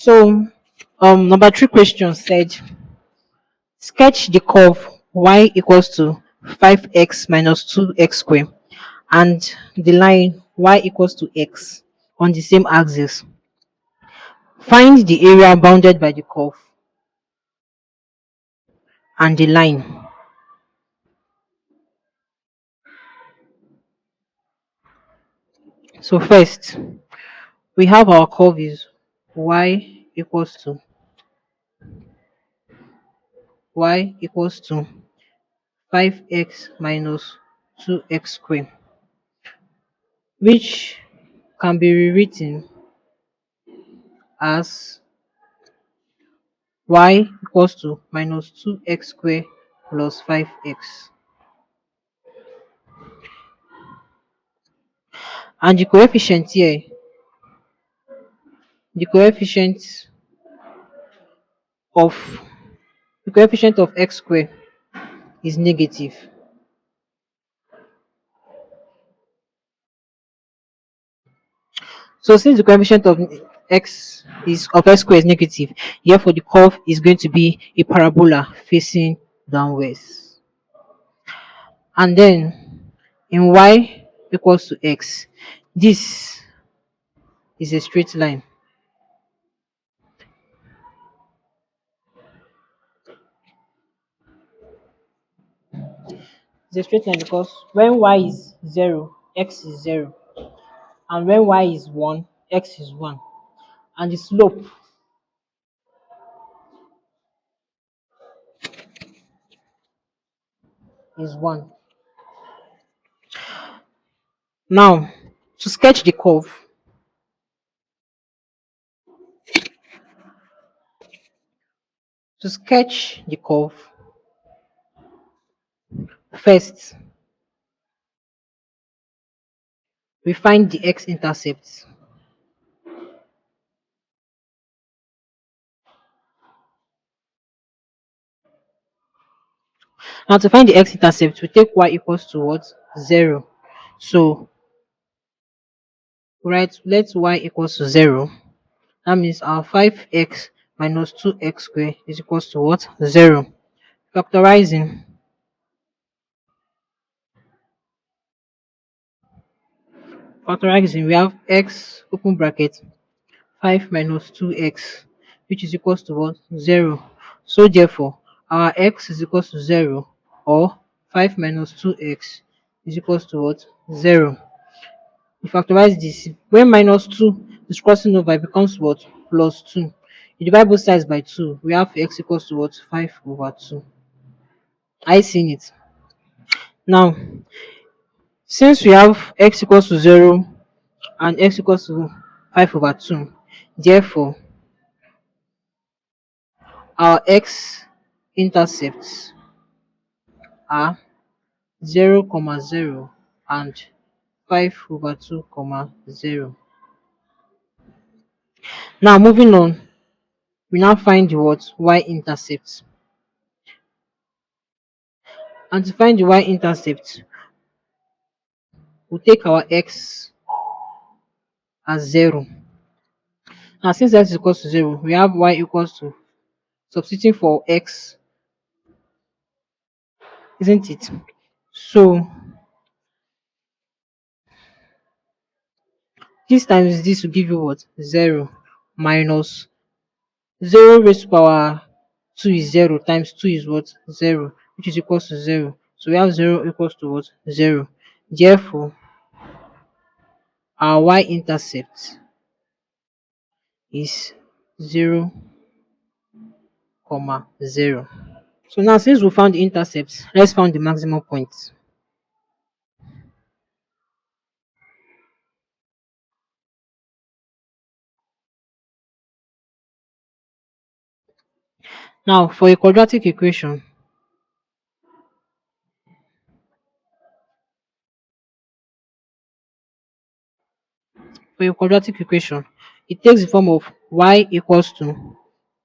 So, number three question said, sketch the curve y equals to 5x minus 2x squared and the line y equals to x on the same axis. Find the area bounded by the curve and the line. So first, we have our curve is y equals to 5x minus 2x squared, which can be rewritten as y equals to minus 2x squared plus 5x. And the coefficient here, the coefficient of x squared is negative. So since the coefficient of x squared is negative, therefore the curve is going to be a parabola facing downwards. And then in y equals to x, this is a straight line. It's a straight line because when y is 0, x is 0, and when y is 1, x is 1, and the slope is 1. Now, to sketch the curve, first we find the x-intercept. Now to find the x-intercept, we take y equals to what? 0. So let y equals to 0. That means our 5x minus 2x squared is equals to what? 0. Factorizing, we have x open bracket 5 minus 2x, which is equals to what? 0. So therefore, our x is equals to 0, or 5 minus 2x is equals to what? 0. We factorize this. When minus 2 is crossing over, it becomes what? Plus 2. You divide both sides by 2. We have x equals to what? 5 over 2. I seen it. Now, since we have x equals to 0 and x equals to 5 over 2, therefore, our x intercepts are 0, comma 0 and 5 over 2, comma 0. Now, moving on, we now find the what? Y-intercept. And to find the y-intercept, we'll take our x as 0. Now, since x is equals to 0, we have y equals to, substituting for x, isn't it? So, this times this will give you what? 0 minus 0 raised to power 2 is 0 times 2 is what? 0, which is equals to 0. So we have 0 equals to what? 0. Therefore, our y-intercept is 0, comma 0. So now since we found the intercept, let's find the maximum point. Now for a quadratic equation, it takes the form of y equals to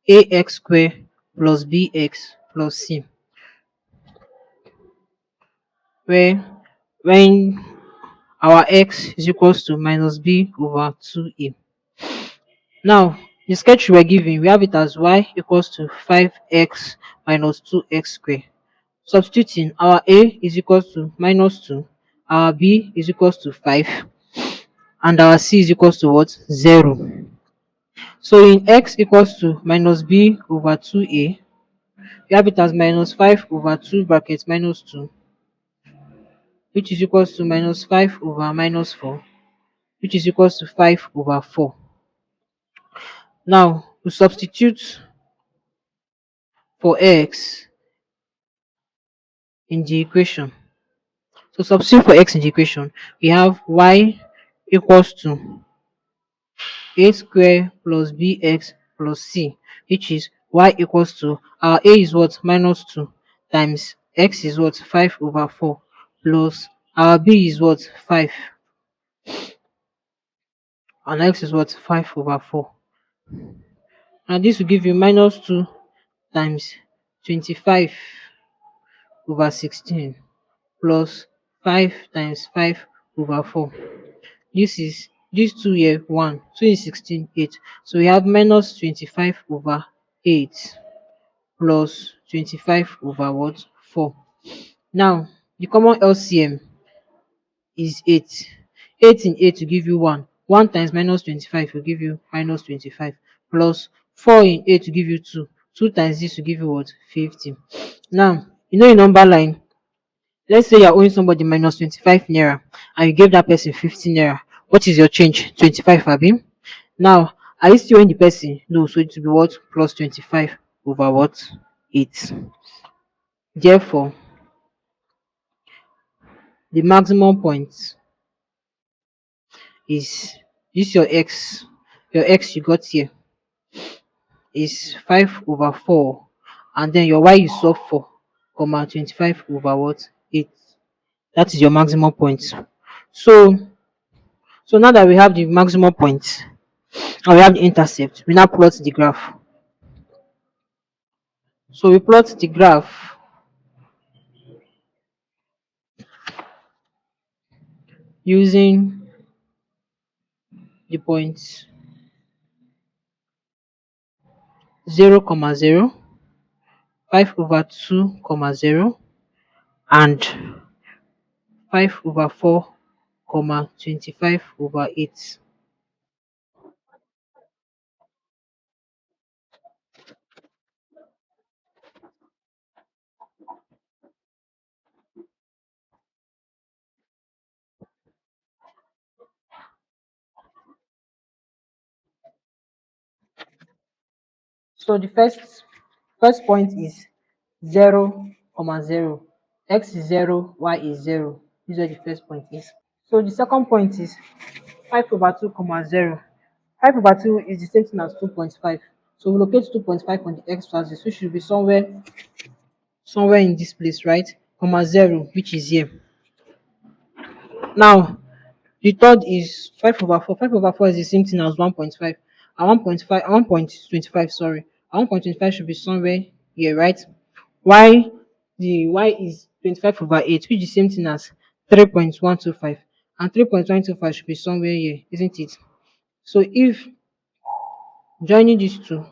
ax squared plus bx plus c, where when our x is equals to minus b over 2a. Now The sketch we were given, we have it as y equals to 5x minus 2x squared. Substituting, our a is equals to minus 2, our b is equals to 5, and our c is equals to what? 0. So in x equals to minus b over 2a, we have it as minus 5 over 2 brackets minus 2, which is equals to minus 5 over minus 4, which is equals to 5 over 4. Now, we substitute for x in the equation. So substitute for x in the equation. We have y equals to a square plus bx plus c, which is y equals to, our a is what? Minus 2 times x is what? 5 over 4 plus our b is what? 5, and x is what? 5 over 4. And this will give you minus 2 times 25 over 16 plus 5 times 5 over 4. This is this 2 here 1, 2 is 16, 8. So we have minus 25 over 8 plus 25 over what? 4. Now the common LCM is 8. 8 in 8 will give you 1. 1 times minus 25 will give you minus 25 plus 4 in 8 will give you 2. 2 times this will give you what? 50. Now, you know, in number line, let's say you're owing somebody minus 25 naira and you gave that person 50 naira. What is your change? 25, Abi. Now, are you still owing the person? No, so it will be what? Plus 25 over what? 8. Therefore, the maximum point is this your x. Your x you got here is 5 over 4. And then your y you solve for, comma 25 over what? 8. That is your maximum point. So, so now that we have the maximum point and we have the intercept, we now plot the graph. So we plot the graph using the points 0 comma 0, 5 over 2 comma 0, and 5 over 4 comma 25 over 8. So the first point is 0 comma 0. X is 0, y is 0. This is what the first point is. So the second point is 5 over 2 comma 0. 5 over 2 is the same thing as 2.5. So we locate 2.5 on the x axis, which should be somewhere in this place, right? Comma 0, which is here. Now, the third is 5 over 4. 5 over 4 is the same thing as 1.5. And 1.5, 1.25, sorry. And 1.25 should be somewhere here, right? Y, the y is 25 over 8, which is the same thing as 3.125. And 3.125 should be somewhere here, isn't it? So if joining these two,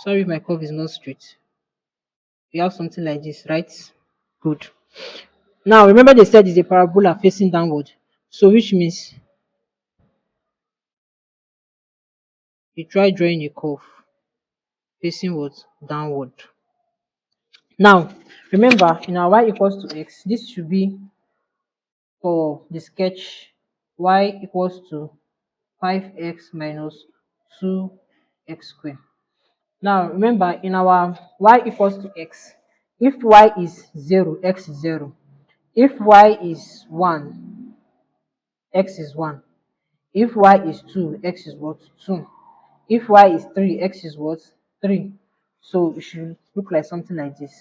sorry if my curve is not straight, we have something like this, right? Good. Now remember they said it's a parabola facing downward. So which means you try drawing a curve facing what? Downward. Now remember in our y equals to x, this should be for the sketch y equals to 5x minus 2x squared. Now remember in our y equals to x, if y is 0, x is 0. If y is 1, x is 1. If y is 2, x is what? 2. If y is 3, x is what? 3. So it should look like something like this.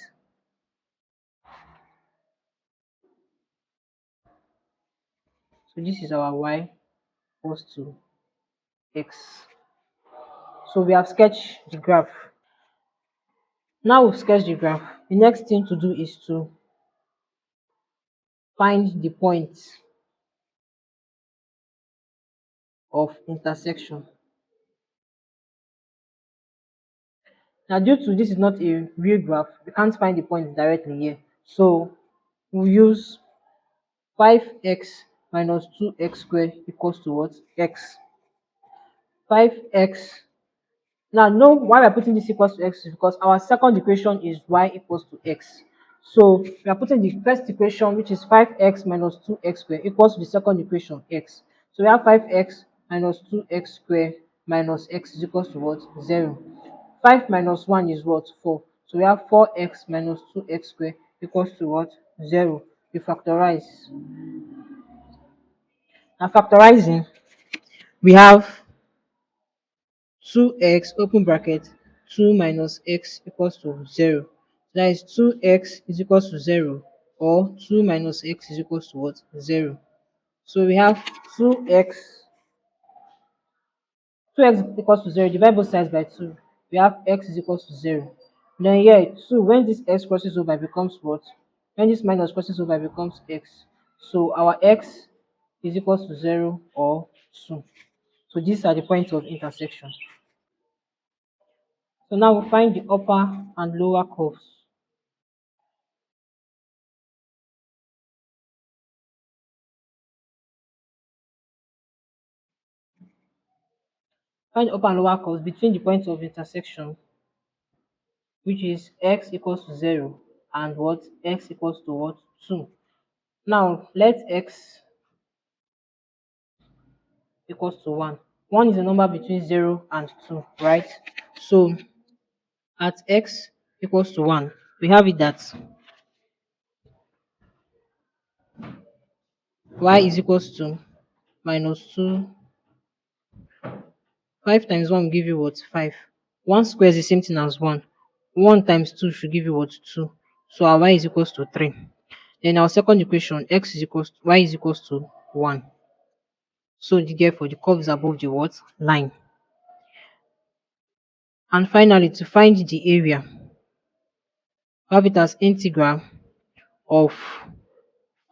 So this is our y equals to x. So we have sketched the graph. Now we've sketched the graph. The next thing to do is to find the point of intersection. Now, due to this is not a real graph, we can't find the point directly here. So we use 5x minus 2x squared equals to what? X. 5x. Now, know why we're putting this equals to x is because our second equation is y equals to x. So we are putting the first equation, which is 5x minus 2x squared, equals to the second equation, x. So we have 5x minus 2x squared minus x is equals to what? 0. 5 minus 1 is what? 4. So we have 4x minus 2x squared equals to what? 0. We factorize. Now factorizing, we have 2x open bracket 2 minus x equals to 0. That is 2x is equals to 0, or 2 minus x is equals to what? 0. So we have 2x equals to 0. Divide both sides by 2. We have x is equals to 0. Then here 2, when this x crosses over, becomes what? When this minus crosses over, becomes x. So our x is equals to 0 or 2. So these are the points of intersection. So now we find the upper and lower curves. Find the upper and lower curves between the points of intersection, which is x equals to 0 and what? X equals to what? 2. Now let x equals to 1. 1 is a number between 0 and 2, right? So at x equals to 1, we have it that y is equals to minus 2. 5 times 1 will give you what? 5. 1 square is the same thing as 1. 1 times 2 should give you what? 2. So our y is equals to 3. Then our second equation, x is equals to y is equals to 1. So therefore the curve is above the what? Line. And finally, to find the area, have it as integral of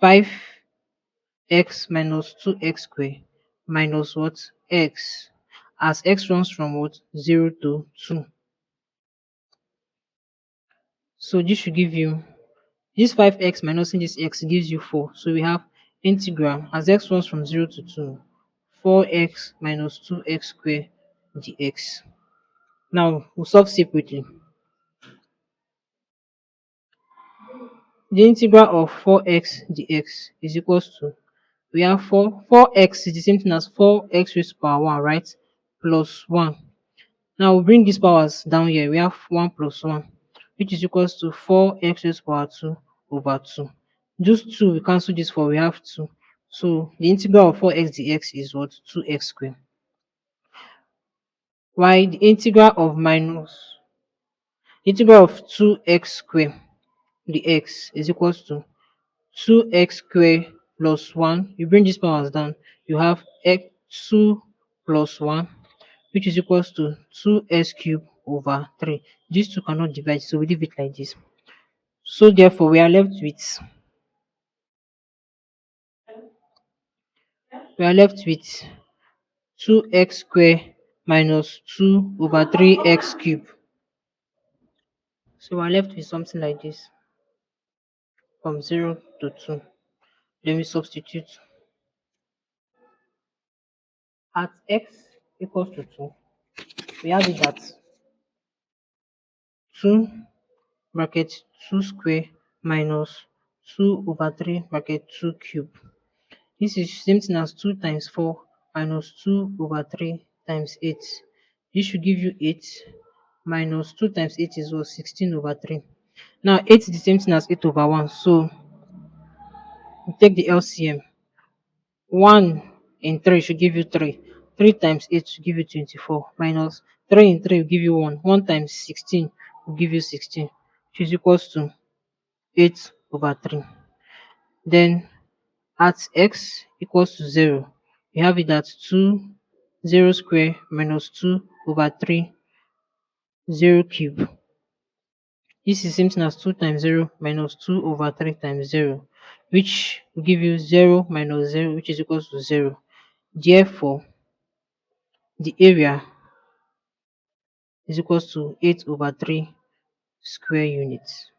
5x minus 2x squared minus what? X, as x runs from what? 0 to 2. So this should give you, this 5x minusing this x gives you 4. So we have integral as x runs from 0 to 2, 4x minus 2x squared dx. Now we'll solve separately. The integral of 4x dx is equals to, we have 4x is the same thing as 4x raised to power 1, right? Plus 1. Now we bring these powers down here. We have 1 plus 1, which is equals to 4x raised to power 2 over 2. Just 2, we cancel this 4, we have 2. So the integral of 4x dx is what? 2x squared. While the integral of 2x squared dx is equals to 2x squared plus 1. You bring these powers down, you have x 2 plus 1, which is equals to 2x cubed over 3. These two cannot divide, so we leave it like this. So therefore we are left with 2x squared minus 2 over 3x cubed. So we're left with something like this from 0 to 2. Then we substitute at x equals to 2. We have it that 2 bracket 2 square minus 2 over 3 bracket 2 cube. This is same thing as 2 times 4 minus 2 over 3 times 8. This should give you 8 minus 2 times 8 is what? 16 over 3. Now 8 is the same thing as 8 over 1. So we take the LCM. 1 in 3 should give you 3. 3 times 8 should give you 24. Minus 3 in 3 will give you 1. 1 times 16 will give you 16, which is equals to 8 over 3. Then at x equals to 0, we have it at 2, 0 square minus 2 over 3, 0 cube. This is same thing as 2 times 0 minus 2 over 3 times 0, which will give you 0 minus 0, which is equals to 0. Therefore, the area is equals to 8 over 3 square units.